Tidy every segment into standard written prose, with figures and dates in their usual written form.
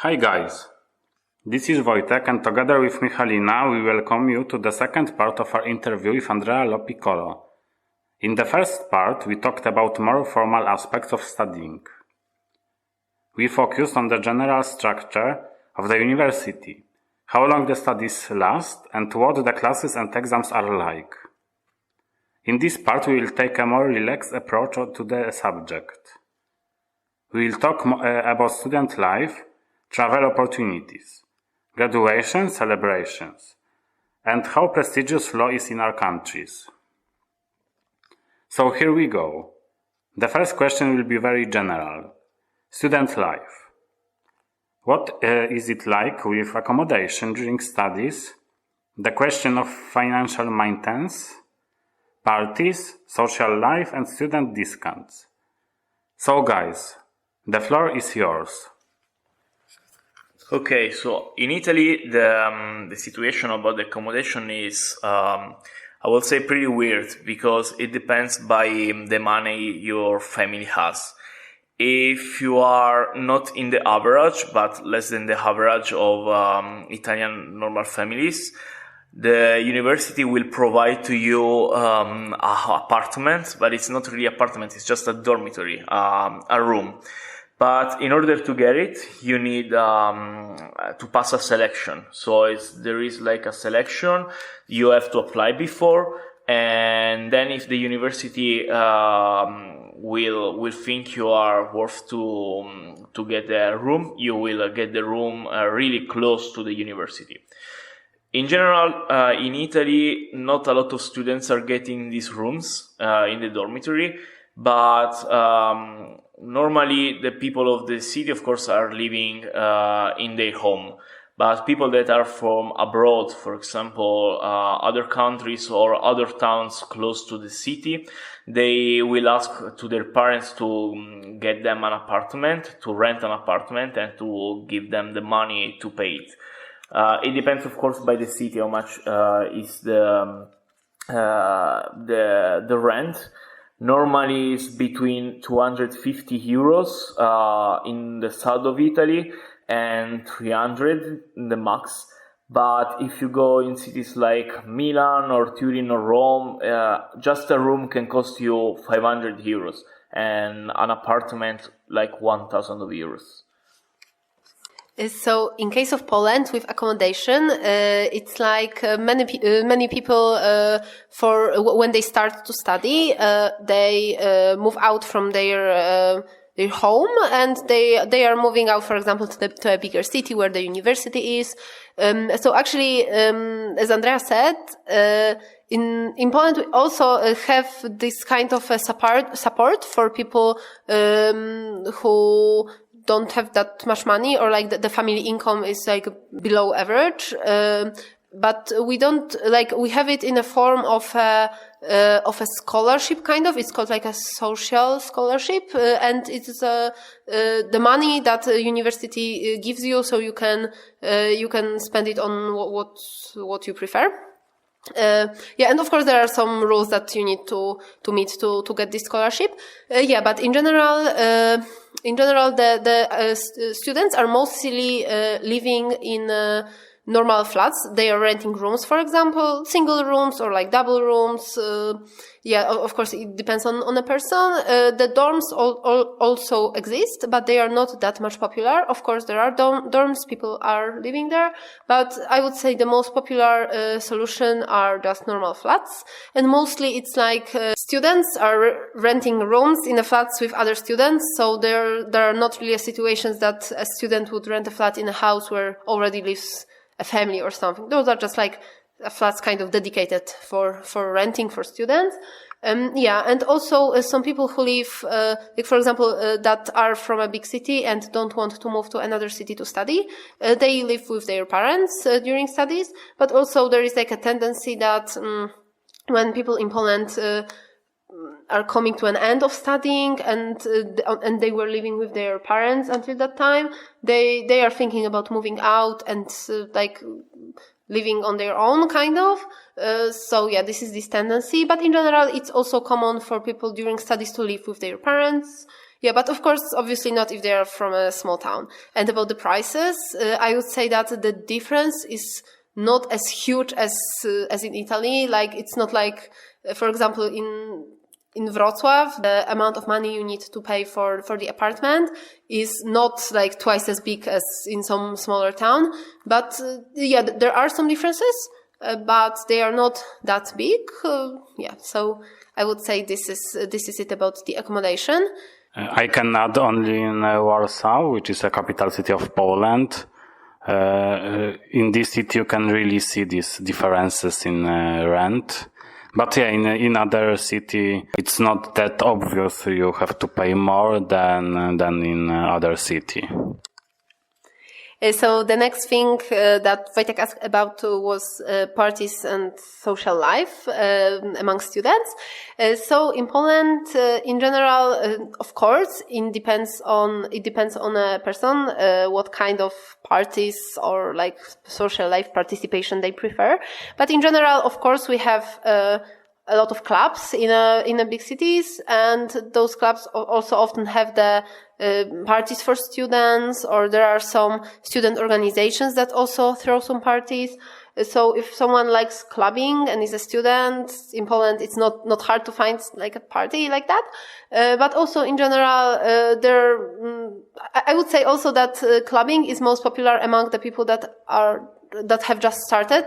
Hi guys, this is Wojtek and together with Michalina we welcome you to the second part of our interview with Andrea Lo Piccolo. In the first part we talked about more formal aspects of studying. We focused on the general structure of the university, how long the studies last and what the classes and exams are like. In this part we will take a more relaxed approach to the subject. We will talk about student life, travel opportunities, graduation celebrations, and how prestigious law is in our countries. So here we go. The first question will be very general. Student life. What is it like with accommodation during studies? The question of financial maintenance, parties, social life, and student discounts. So guys, the floor is yours. Okay, so in Italy, the situation about the accommodation is, I would say, pretty weird because it depends by the money your family has. If you are not in the average, but less than the average of Italian normal families, the university will provide to you an apartment, but it's not really apartment, it's just a dormitory, a room. But in order to get it, you need to pass a selection. So there is like a selection you have to apply before, and then if the university will think you are worth to get the room, you will get the room really close to the university. In general, in Italy, not a lot of students are getting these rooms in the dormitory, but normally the people of the city, of course, are living in their home. But people that are from abroad, for example, other countries or other towns close to the city, they will ask to their parents to get them an apartment, to rent an apartment, and to give them the money to pay it. It depends, of course, by the city how much is the rent. Normally it's between 250 euros in the south of Italy and 300 in the max. But if you go in cities like Milan or Turin or Rome, just a room can cost you 500 euros and an apartment like 1,000 euros. So, in case of Poland, with accommodation, it's like many people for when they start to study, they move out from their home and they are moving out, for example, to a bigger city where the university is. So, actually, as Andrea said, in Poland we also have this kind of support for people who don't have that much money, or like the family income is like below average. But we don't, like, we have it in a form of a scholarship kind of. It's called like a social scholarship, and it's the money that the university gives you, so you can spend it on what you prefer. And of course there are some rules that you need to meet to get this scholarship. But in general, the students are mostly living in normal flats. They are renting rooms, for example, single rooms or like double rooms. Of course it depends on a person. The dorms also exist, but they are not that much popular. Of course there are dorms, people are living there, but I would say the most popular solution are just normal flats. And mostly it's like students are renting rooms in the flats with other students, so there are not really situations that a student would rent a flat in a house where already lives a family or something. Those are just like flats kind of dedicated for renting for students. And also some people who live, like for example, that are from a big city and don't want to move to another city to study. They live with their parents during studies, but also there is like a tendency that when people in Poland are coming to an end of studying and they were living with their parents until that time, they are thinking about moving out and like living on their own kind of. This is this tendency. But in general, it's also common for people during studies to live with their parents Yeah, but of course, obviously not if they are from a small town. And about the prices, I would say that the difference is not as huge as in Italy. Like, it's not like, for example, in Wrocław, the amount of money you need to pay for the apartment is not like twice as big as in some smaller town. But yeah, there are some differences, but they are not that big. So I would say this is it about the accommodation. I can add only in Warsaw, which is a capital city of Poland. In this city, you can really see these differences in rent. But yeah, in other city, it's not that obvious. You have to pay more than in other city. So the next thing that Wojtek asked about was parties and social life among students. So in Poland, in general, of course, it depends on a person what kind of parties or like social life participation they prefer. But in general, of course, we have a lot of clubs in a big cities, and those clubs also often have the parties for students, or there are some student organizations that also throw some parties. So if someone likes clubbing and is a student in Poland, it's not hard to find like a party like that. But also in general, I would say also that clubbing is most popular among the people that have just started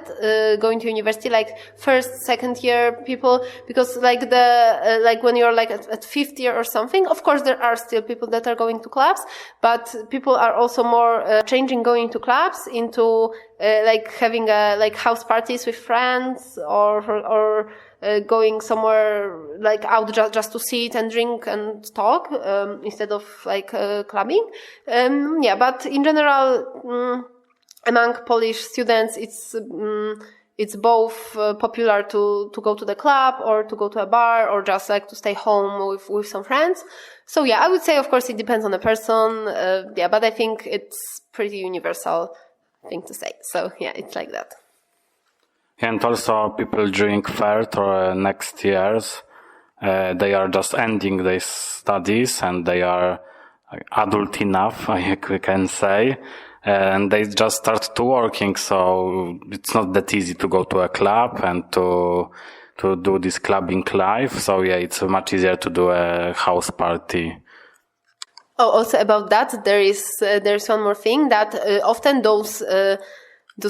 going to university, like first, second year people, because like when you're like at fifth year or something, of course there are still people that are going to clubs, but people are also more changing going to clubs into like having like house parties with friends or going somewhere like out just to sit and drink and talk instead of like clubbing. But in general, among Polish students, it's both popular to go to the club or to go to a bar or just like to stay home with some friends. So yeah, I would say, of course, it depends on the person. But I think it's pretty universal thing to say. So yeah, it's like that. And also people during third or next years, they are just ending their studies and they are adult enough, I can say. And they just start to working, so it's not that easy to go to a club and to do this clubbing life. So yeah, it's much easier to do a house party. Oh, also about that, there's one more thing that often those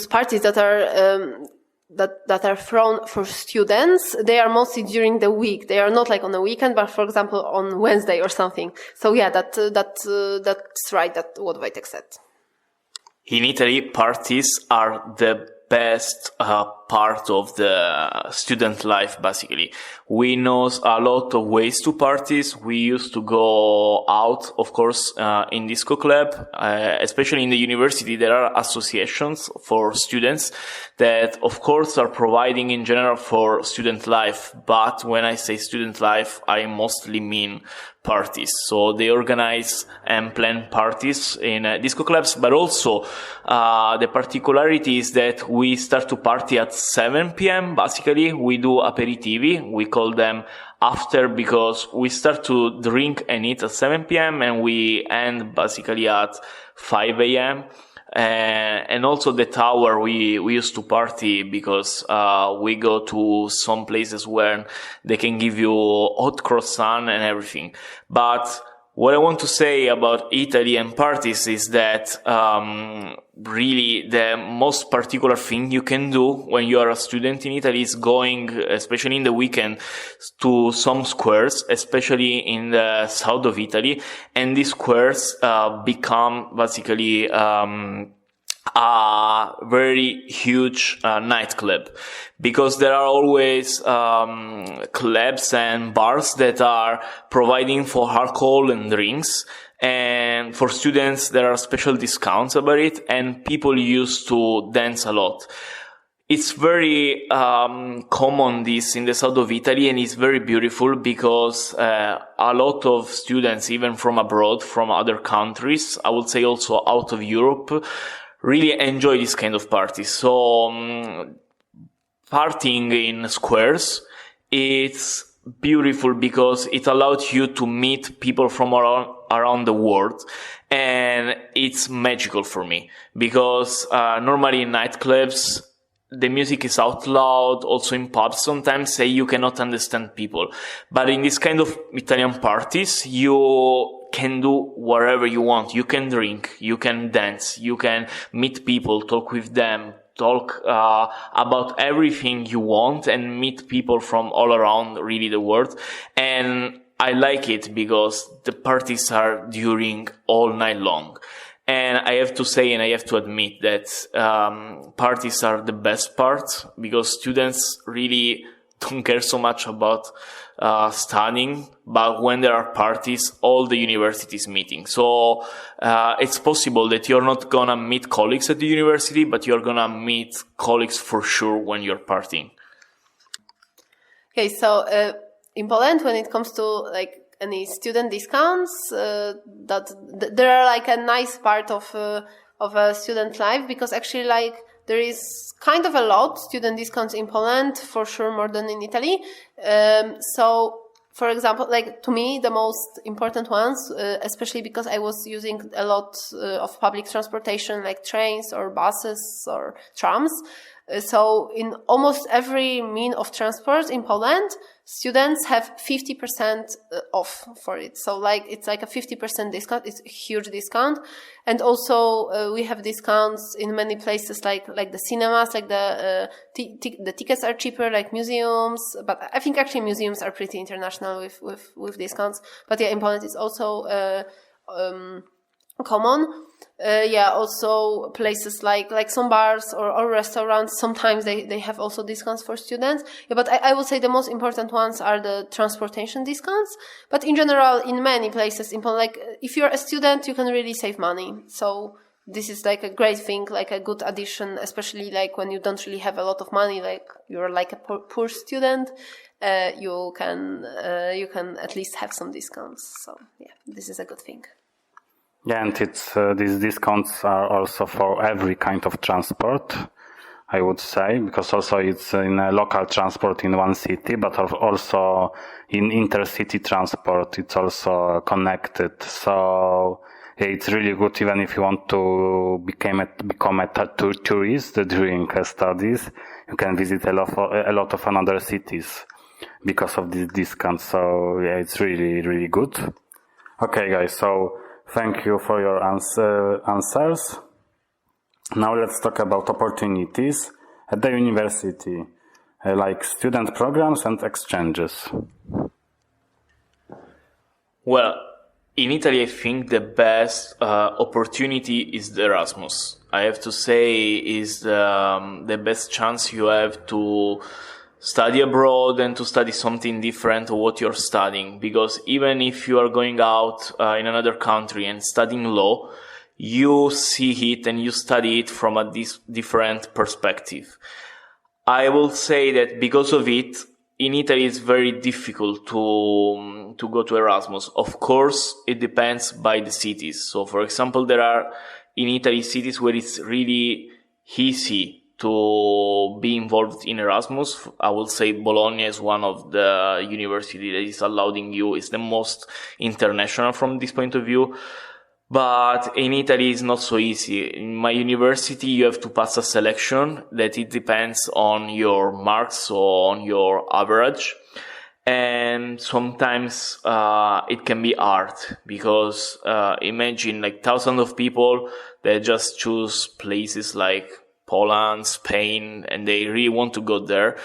parties that are thrown for students, they are mostly during the week. They are not like on the weekend, but for example on Wednesday or something. So yeah, that's right. That's what Wojtek said. In Italy, parties are the best part of the student life, basically. We know a lot of ways to parties. We used to go out, of course, in disco club. Especially in the university, there are associations for students that, of course, are providing in general for student life. But when I say student life, I mostly mean parties. So they organize and plan parties in disco clubs, but also the particularity is that we start to party at 7 p.m. Basically, we do aperitivi. We call them after because we start to drink and eat at 7 p.m. and we end basically at 5 a.m. And also the tower, we used to party because we go to some places where they can give you hot croissant and everything. But what I want to say about Italy and parties is that really the most particular thing you can do when you are a student in Italy is going, especially in the weekend, to some squares, especially in the south of Italy. And these squares become basically a very huge nightclub, because there are always clubs and bars that are providing for alcohol and drinks, and for students there are special discounts about it, and people used to dance a lot. It's very common this in the south of Italy, and it's very beautiful because a lot of students, even from abroad, from other countries, I would say also out of Europe, really enjoy this kind of parties. So partying in squares, it's beautiful because it allows you to meet people from around the world, and it's magical for me because normally in nightclubs the music is out loud, also in pubs sometimes say you cannot understand people, but in this kind of Italian parties you can do whatever you want. You can drink, you can dance, you can meet people, talk with them, talk about everything you want, and meet people from all around really the world. And I like it because the parties are during all night long. And I have to say, and I have to admit that parties are the best part because students really don't care so much about studying, but when there are parties, all the university is meeting. So it's possible that you're not gonna meet colleagues at the university, but you're gonna meet colleagues for sure when you're partying. Okay, so in Poland, when it comes to like any student discounts, that there are like a nice part of a student life, because actually like there is kind of a lot student discounts in Poland, for sure more than in Italy. So for example, like to me, the most important ones, especially because I was using a lot of public transportation like trains or buses or trams. So in almost every mean of transport in Poland, students have 50% off for it. So like it's like a 50% discount. It's a huge discount. And also we have discounts in many places like the cinemas, like the tickets are cheaper, like museums. But I think actually museums are pretty international with discounts. But yeah, in Poland it's also common. Also places like some bars or restaurants, sometimes they have also discounts for students. Yeah, but I would say the most important ones are the transportation discounts. But in general, in many places in Poland, like if you're a student, you can really save money. So this is like a great thing, like a good addition, especially like when you don't really have a lot of money, like you're like a poor student, you can at least have some discounts. So yeah, this is a good thing. Yeah, and it's these discounts are also for every kind of transport, I would say, because also it's in a local transport in one city, but also in intercity transport, it's also connected. So yeah, it's really good even if you want to become a tourist during studies. You can visit a lot of another cities because of these discounts. So yeah, it's really, really good. Okay, guys, so thank you for your answers. Now let's talk about opportunities at the university, like student programs and exchanges. Well, in Italy, I think the best opportunity is the Erasmus. I have to say is the best chance you have to study abroad and to study something different to what you're studying. Because even if you are going out in another country and studying law, you see it and you study it from a different perspective. I will say that because of it, in Italy it's very difficult to go to Erasmus. Of course, it depends by the cities. So, for example, there are in Italy cities where it's really easy to be involved in Erasmus. I will say Bologna is one of the universities that is allowing you, is the most international from this point of view. But in Italy, it's not so easy. In my university, you have to pass a selection that it depends on your marks or on your average. And sometimes it can be hard because imagine like thousands of people that just choose places like Poland, Spain, and they really want to go there.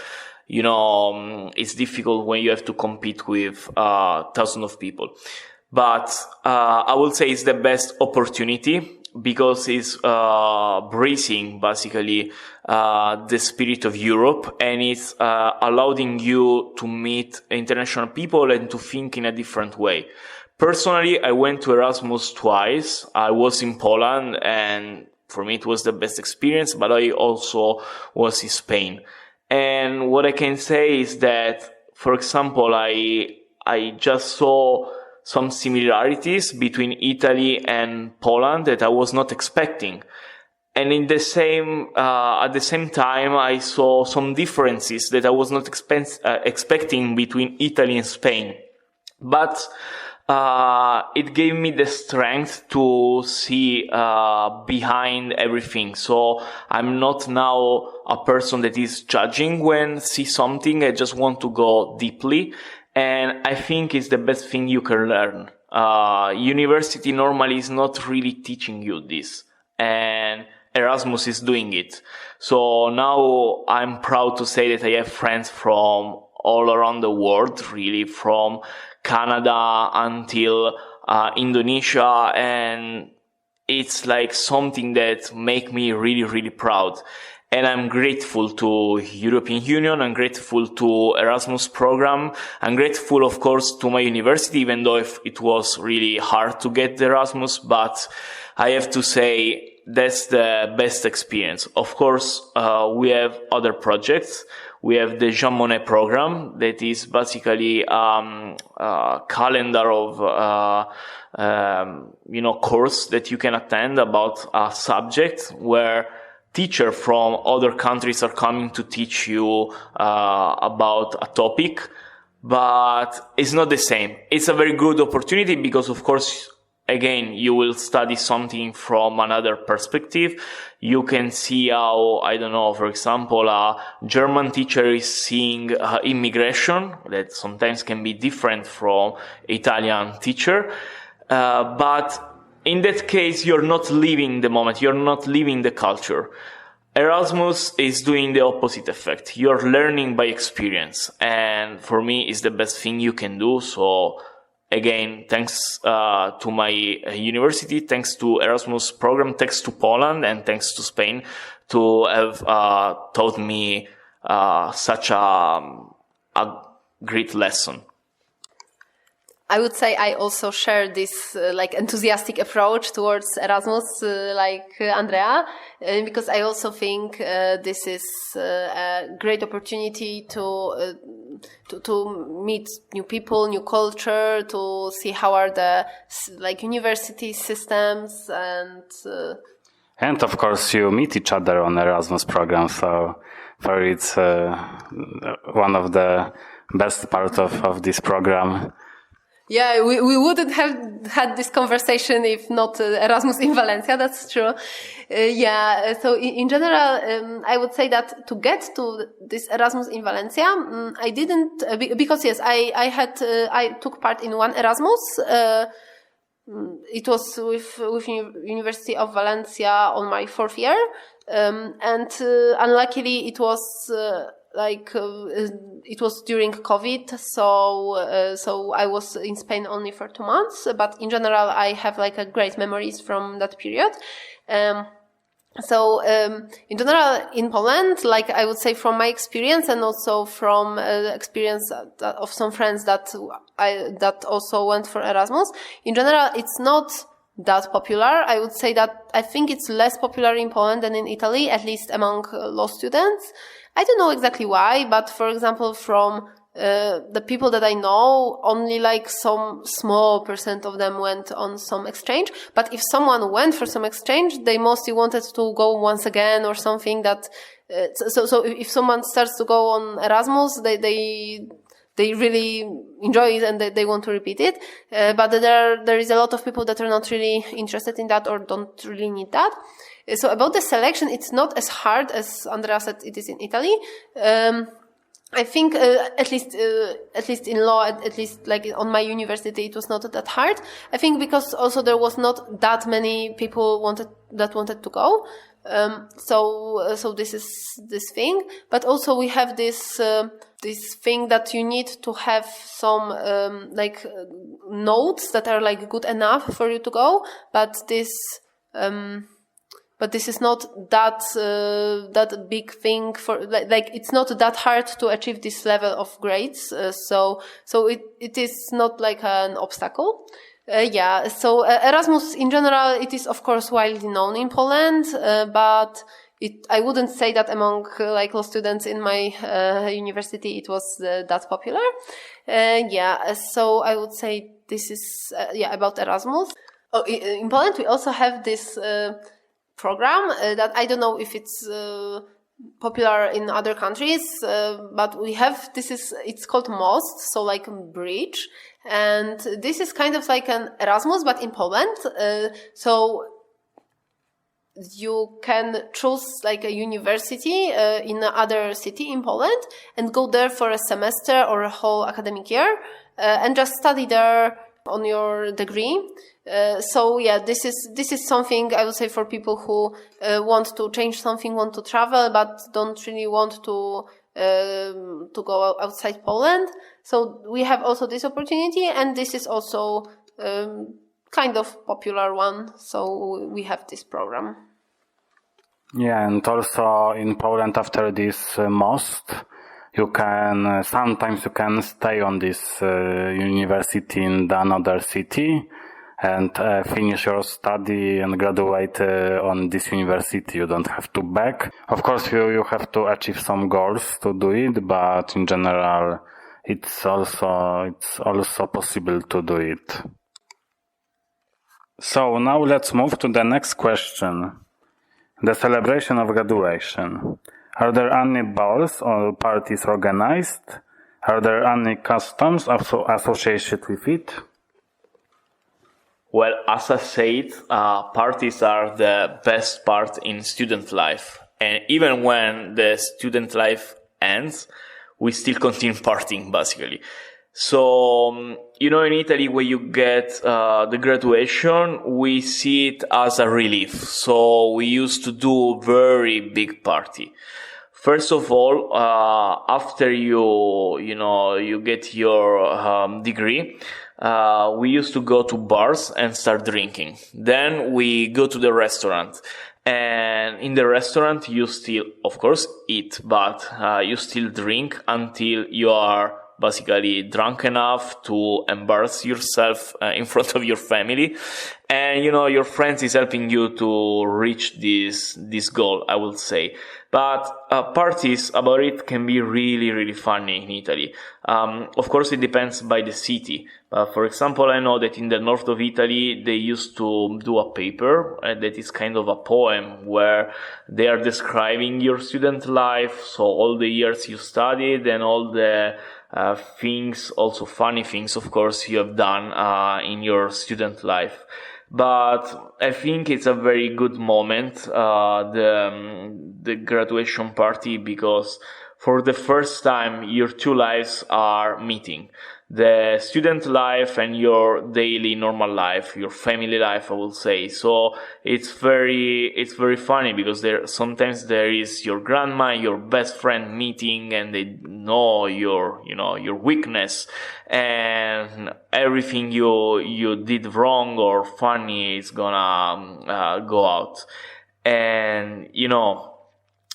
You know, it's difficult when you have to compete with thousands of people. But I would say it's the best opportunity because it's bracing basically the spirit of Europe, and it's allowing you to meet international people and to think in a different way. Personally, I went to Erasmus twice. I was in Poland, and for me it was the best experience, but I also was in Spain. And what I can say is that, for example, I just saw some similarities between Italy and Poland that I was not expecting. And at the same time, I saw some differences that I was not expecting between Italy and Spain. But it gave me the strength to see behind everything. So I'm not now a person that is judging when see something. I just want to go deeply, and I think it's the best thing you can learn. University normally is not really teaching you this, and Erasmus is doing it. So now I'm proud to say that I have friends from all around the world, really, from Canada until Indonesia, and it's like something that make me really, really proud. And I'm grateful to European Union. I'm grateful to Erasmus program. I'm grateful, of course, to my university, even though it was really hard to get the Erasmus. But I have to say that's the best experience. Of course, we have other projects. We have the Jean Monnet program that is basically a calendar of course that you can attend about a subject where teachers from other countries are coming to teach you about a topic, but it's not the same. It's a very good opportunity because, of course, again, you will study something from another perspective. You can see how, I don't know, for example, a German teacher is seeing immigration that sometimes can be different from Italian teacher. But in that case, you're not living the moment. You're not living the culture. Erasmus is doing the opposite effect. You're learning by experience. And for me, it's the best thing you can do. So again, thanks to my university, thanks to Erasmus program, thanks to Poland, and thanks to Spain to have taught me such a great lesson. I would say I also share this enthusiastic approach towards Erasmus, like Andrea, because I also think this is a great opportunity to meet new people, new culture, to see how are the university systems, and of course you meet each other on Erasmus program. So for it's one of the best part of this program. Yeah, we wouldn't have had this conversation if not Erasmus in Valencia. That's true. So in general, I would say that to get to this Erasmus in Valencia, I didn't, because yes, I took part in one Erasmus. It was with University of Valencia on my 4th year. And unluckily it was, it was during COVID, so I was in Spain only for 2 months, but in general I have great memories from that period. In general, in Poland, I would say from my experience and also from the experience of some friends that also went for Erasmus, in general, it's not that popular. I would say that I think it's less popular in Poland than in Italy, at least among law students. I don't know exactly why, but for example, from the people that I know, only some small % of them went on some exchange. But if someone went for some exchange, they mostly wanted to go once again or something that, so if someone starts to go on Erasmus, they really enjoy it and they want to repeat it. But there is a lot of people that are not really interested in that or don't really need that. So about the selection, it's not as hard as Andrea said it is in Italy. I think at least in law, at least on my university, it was not that hard. I think because also there was not that many people wanted to go. So this is this thing. But also we have this thing that you need to have some notes that are good enough for you to go. But this is not that big thing for it's not that hard to achieve this level of grades. So it is not an obstacle. So Erasmus in general, it is of course widely known in Poland, but I wouldn't say that among law students in my university it was that popular. So I would say this is about Erasmus. Oh, in Poland we also have this program that I don't know if it's popular in other countries, but we have, it's called most, so like bridge. And this is kind of like an Erasmus, but in Poland. So you can choose like a university in another city in Poland and go there for a semester or a whole academic year and just study there on your degree. So yeah, this is something I would say for people who want to change something, want to travel, but don't really want to go outside Poland. So we have also this opportunity, and this is also kind of popular one. So we have this program. Yeah, and also in Poland after this most, sometimes you can stay on this university in another city and finish your study and graduate on this university. You don't have to back. Of course, you have to achieve some goals to do it, but in general, it's also possible to do it. So now let's move to the next question. The celebration of graduation. Are there any balls or parties organized? Are there any customs associated with it? Well, as I said, parties are the best part in student life. And even when the student life ends, we still continue partying, basically. So, in Italy, when you get the graduation, we see it as a relief. So we used to do very big party. First of all, after you get your degree, we used to go to bars and start drinking. Then we go to the restaurant. And in the restaurant, you still, of course, eat, but you still drink until you are basically drunk enough to embarrass yourself in front of your family. And, your friends is helping you to reach this goal, I would say. But parties about it can be really, really funny in Italy. Of course, it depends by the city. For example, I know that in the north of Italy, they used to do a paper that is kind of a poem where they are describing your student life. So all the years you studied and all the things, also funny things, of course, you have done in your student life. But I think it's a very good moment, the graduation party, because for the first time your two lives are meeting. The student life and your daily normal life, your family life, I will say. So it's very funny because sometimes there is your grandma, your best friend meeting, and they know your weakness, and everything you did wrong or funny is gonna go out. And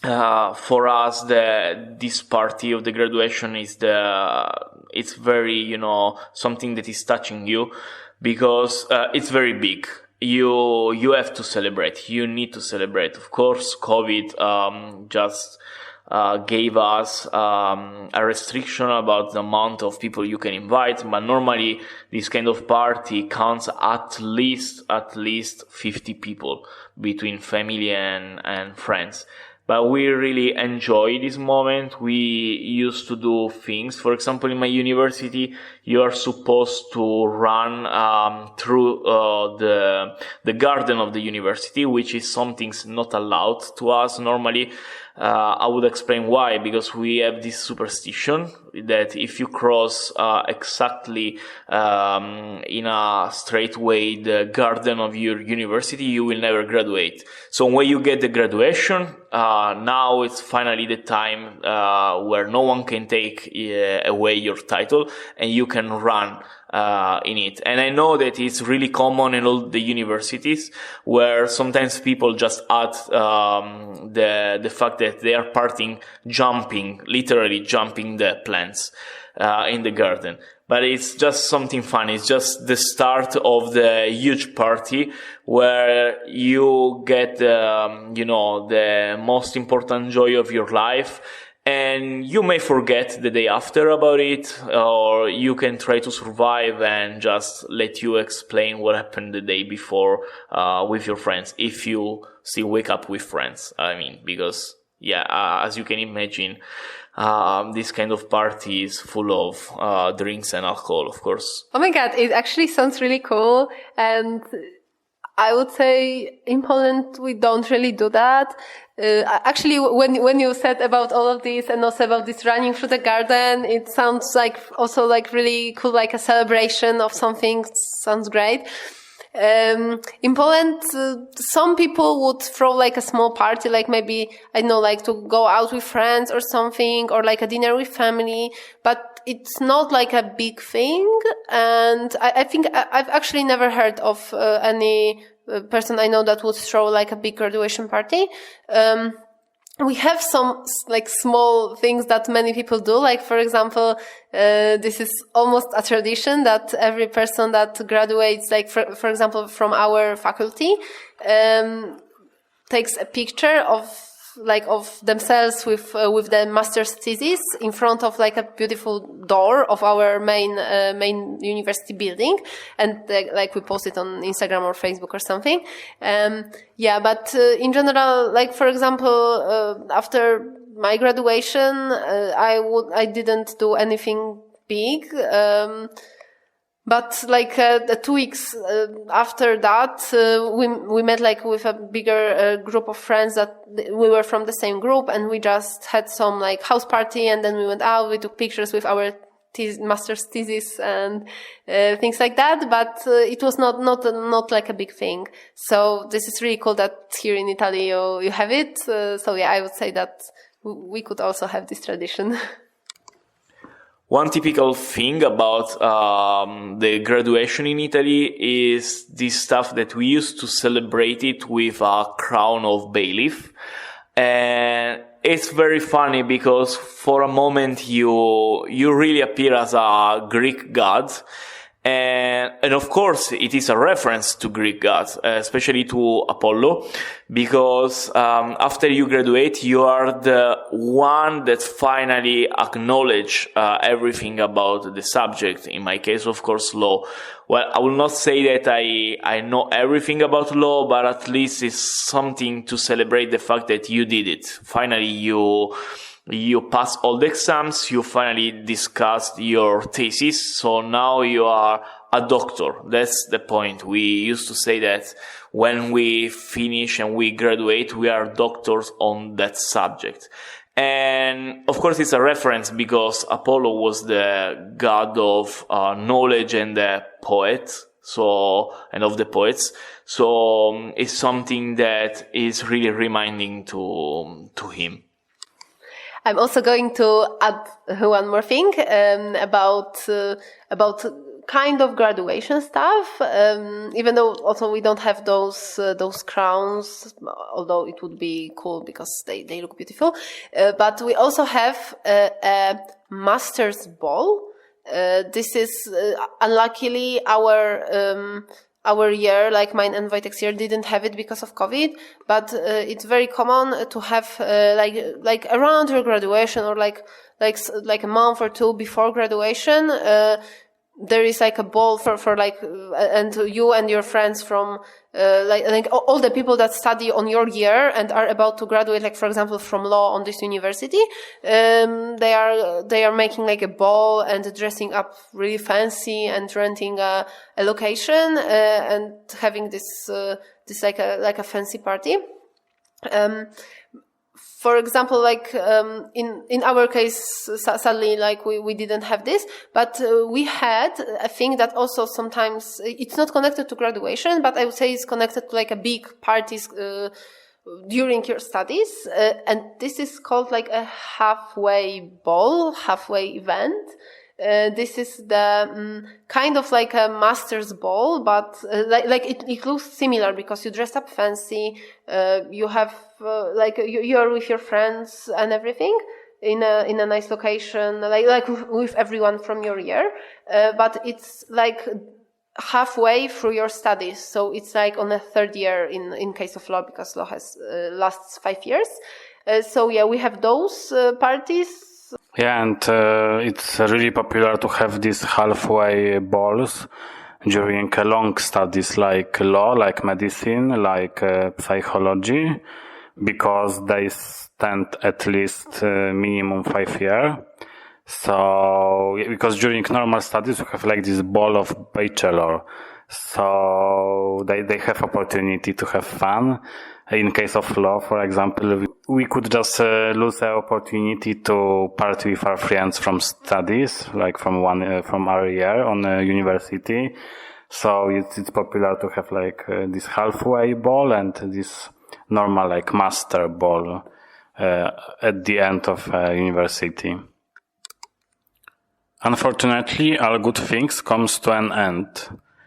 for us, this party of the graduation is it's very, something that is touching you because it's very big. You have to celebrate. You need to celebrate. Of course, COVID just gave us a restriction about the amount of people you can invite, but normally this kind of party counts at least 50 people between family and friends. But we really enjoy this moment. We used to do things. For example, in my university, you are supposed to run through the garden of the university, which is something not allowed to us normally. I would explain why, because we have this superstition that if you cross exactly in a straight way the garden of your university, you will never graduate. So when you get the graduation, now it's finally the time where no one can take away your title and you can run in it. And I know that it's really common in all the universities where sometimes people just add the fact that they are partying, literally jumping the plants in the garden. But it's just something fun. It's just the start of the huge party where you get the most important joy of your life. And you may forget the day after about it, or you can try to survive and just let you explain what happened the day before with your friends, if you still wake up with friends. I mean, because as you can imagine, this kind of party is full of drinks and alcohol, of course. Oh my God, it actually sounds really cool. And I would say in Poland, we don't really do that. Actually, when you said about all of this and also about this running through the garden, it sounds like also like really cool, like a celebration of something. Sounds great. In Poland, some people would throw like a small party, like maybe, I don't know, like to go out with friends or something, or like a dinner with family, but it's not like a big thing. And I think I've actually never heard of any person I know that would throw like a big graduation party. We have some like small things that many people do. Like, for example, this is almost a tradition that every person that graduates, like for example, from our faculty, takes a picture of themselves with the master's thesis in front of like a beautiful door of our main university building, and like we post it on Instagram or Facebook or something. But in general, like for example, after my graduation, I didn't do anything big. But like the 2 weeks after that, we met like with a bigger group of friends that we were from the same group, and we just had some like house party, and then we went out. We took pictures with our master's thesis and things like that. But it was not like a big thing. So this is really cool that here in Italy you have it. So I would say that we could also have this tradition. One typical thing about the graduation in Italy is this stuff that we used to celebrate it with a crown of bay leaf. And it's very funny because for a moment you really appear as a Greek god. And of course, it is a reference to Greek gods, especially to Apollo, because after you graduate, you are the one that finally acknowledge everything about the subject. In my case, of course, law. Well, I will not say that I know everything about law, but at least it's something to celebrate the fact that you did it. Finally, you pass all the exams, you finally discussed your thesis, so now you are a doctor. That's the point. We used to say that when we finish and we graduate, we are doctors on that subject. And of course it's a reference because Apollo was the god of knowledge and the poet, and of the poets. So it's something that is really reminding to him. I'm also going to add one more thing about kind of graduation stuff. Even though also we don't have those crowns, although it would be cool because they look beautiful. But we also have a master's ball. This is unluckily our year, like mine and Wojtek's year, didn't have it because of COVID, but it's very common to have like around your graduation or like a month or two before graduation. There is like a ball for like, and you and your friends from, like all the people that study on your year and are about to graduate, like for example from law on this university, they are making like a ball and dressing up really fancy and renting a location, and having this like a fancy party. For example, like in our case, sadly, like we didn't have this, but we had a thing that also sometimes it's not connected to graduation, but I would say it's connected to like a big parties during your studies, and this is called like a halfway event. This is the kind of like a master's ball, but like it looks similar because you dress up fancy, you have like you're with your friends and everything in a nice location, like with everyone from your year, but it's like halfway through your studies, so it's like on a third year in case of law, because law has lasts 5 years. So yeah, we have those parties. Yeah, and it's really popular to have these halfway balls during long studies like law, like medicine, like psychology, because they stand at least minimum 5 years. So, because during normal studies we have like this ball of bachelor, so they have opportunity to have fun. In case of law, for example, we could just lose the opportunity to party with our friends from studies, like from our year on a university. So it's popular to have like this halfway ball and this normal like master ball at the end of university. Unfortunately, all good things comes to an end.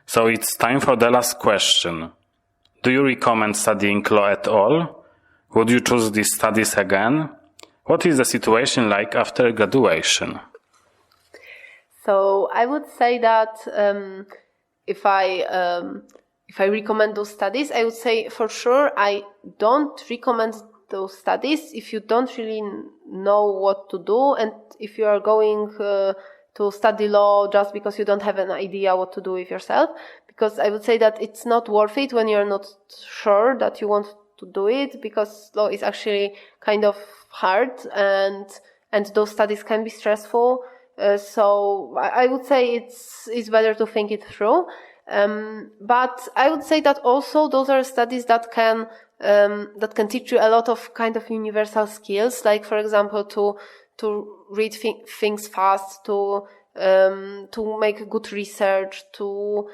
So it's time for the last question. Do you recommend studying law at all? Would you choose these studies again? What is the situation like after graduation? So I would say that if I recommend those studies, I would say for sure I don't recommend those studies if you don't really know what to do, and if you are going to study law just because you don't have an idea what to do with yourself. Because I would say that it's not worth it when you're not sure that you want to do it, because law is actually kind of hard and those studies can be stressful. So I would say it's better to think it through. But I would say that also those are studies that can teach you a lot of kind of universal skills, like for example to read things fast, to make good research, to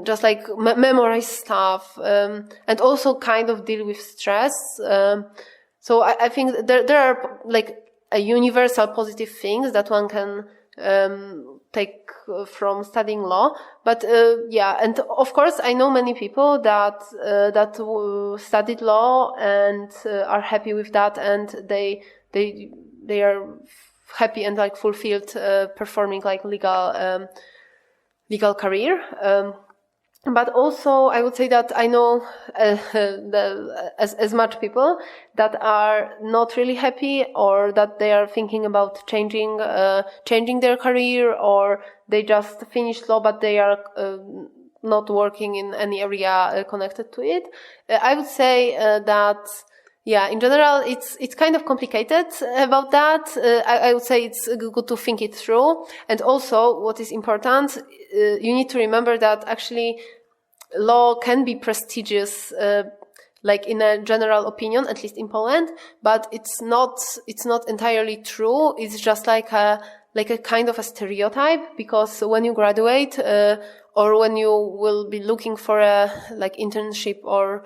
just like memorize stuff, and also kind of deal with stress. So I think there are like a universal positive things that one can take from studying law. But and of course I know many people that studied law and are happy with that, and they are happy and like fulfilled performing like legal career. But also I would say that I know as much people that are not really happy, or that they are thinking about changing their career, or they just finished law but they are not working in any area connected to it. I would say that in general, it's kind of complicated about that. I would say it's good to think it through. And also, what is important, you need to remember that actually law can be prestigious, like in a general opinion, at least in Poland, but it's not entirely true. It's just like a kind of a stereotype, because when you graduate, or when you will be looking for a like internship or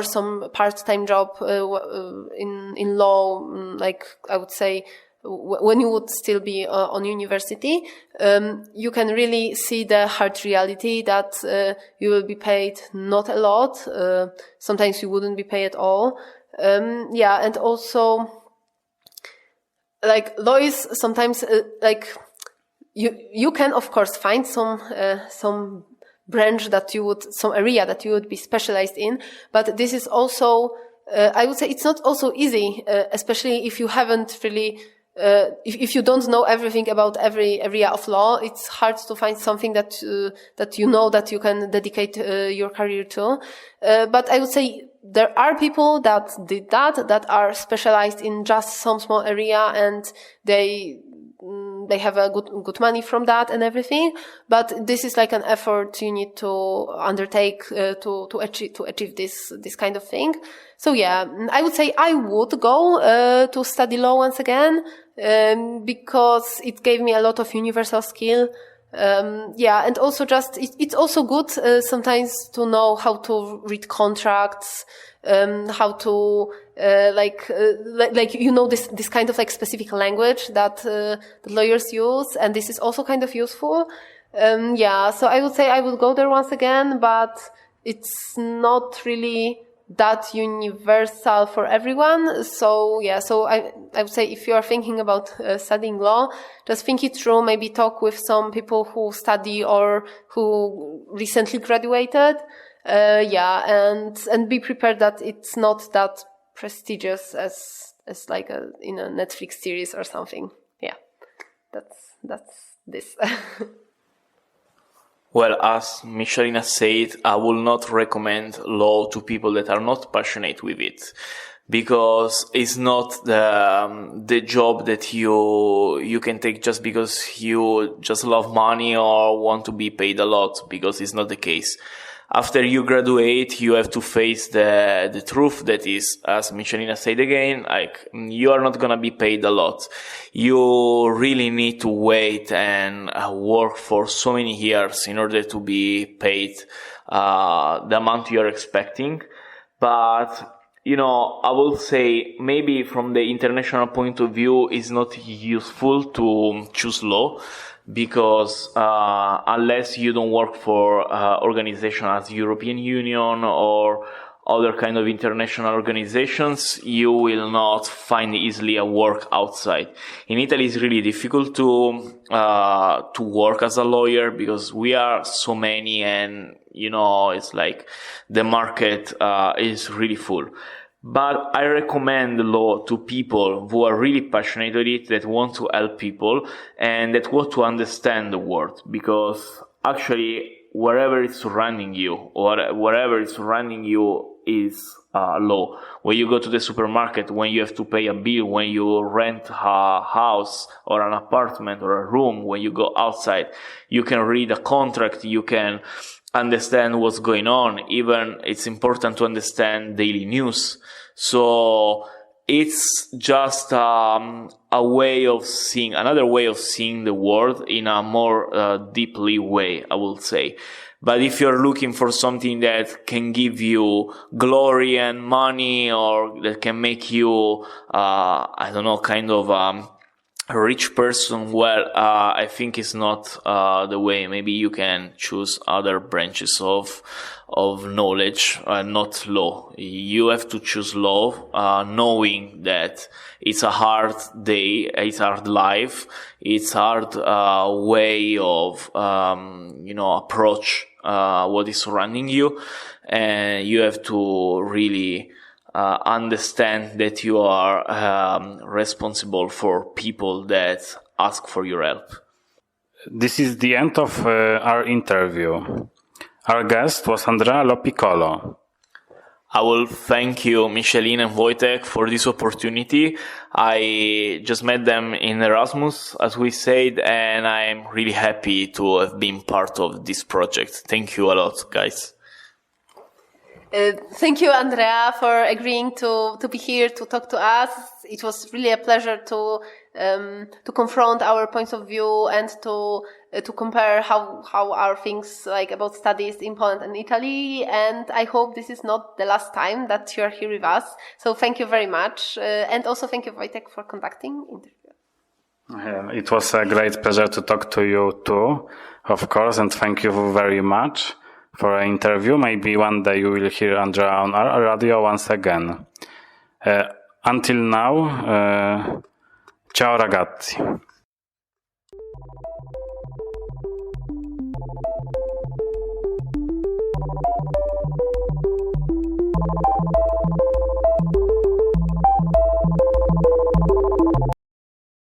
some part-time job in law, like I would say when you would still be on university, you can really see the hard reality that you will be paid not a lot. Sometimes you wouldn't be paid at all. And also like law is sometimes like you can of course find some branch some area that you would be specialized in, but this is also, I would say it's not also easy, especially if you haven't really, if you don't know everything about every area of law. It's hard to find something that you can dedicate your career to. But I would say there are people that did that are specialized in just some small area, and they have a good money from that and everything. But this is like an effort you need to undertake to achieve this kind of thing. So I would say I would go to study law once again, because it gave me a lot of universal skill. And also just it's also good sometimes to know how to read contracts, how to this kind of like specific language that the lawyers use, and this is also kind of useful. So I would say I would go there once again, but it's not really that universal for everyone. So I would say if you are thinking about studying law, just think it through. Maybe talk with some people who study or who recently graduated. And be prepared that it's not that prestigious as like in a Netflix series or something. That's this. Well, as Michalina said, I will not recommend law to people that are not passionate with it. because it's not the job that you can take just because you just love money or want to be paid a lot, because it's not the case. After you graduate, you have to face the truth that is, as Michalina said again, like, you are not gonna be paid a lot. You really need to wait and work for so many years in order to be paid the amount you're expecting. But, I will say maybe from the international point of view, it's not useful to choose law, because unless you don't work for organizations as European Union or other kind of international organizations, you will not find easily a work outside. In Italy, it's really difficult to work as a lawyer, because we are so many, and it's like the market is really full. But I recommend law to people who are really passionate with it, that want to help people and that want to understand the world, because actually wherever it's surrounding you or wherever it's surrounding you is law. When you go to the supermarket, when you have to pay a bill, when you rent a house or an apartment or a room, when you go outside, you can read a contract, you can understand what's going on. Even it's important to understand daily news. So it's just another way of seeing the world in a more deeply way, I will say. But if you're looking for something that can give you glory and money, or that can make you, kind of a rich person, well, I think it's not the way. Maybe you can choose other branches of knowledge, not law. You have to choose law, knowing that it's a hard day, it's hard life, it's hard way of approach what is surrounding you, and you have to really understand that you are responsible for people that ask for your help. This is the end of our interview. Our guest was Andrea Lo Piccolo. I will thank you, Michalina and Wojtek, for this opportunity. I just met them in Erasmus, as we said, and I'm really happy to have been part of this project. Thank you a lot, guys. Thank you, Andrea, for agreeing to be here to talk to us. It was really a pleasure to confront our points of view and to compare how are things like about studies in Poland and Italy. And I hope this is not the last time that you are here with us. So thank you very much, and also thank you, Wojtek, for conducting interview. It was a great pleasure to talk to you too, of course, and thank you very much for an interview. Maybe one day you will hear Andrea on our radio once again. Until now, ciao ragazzi.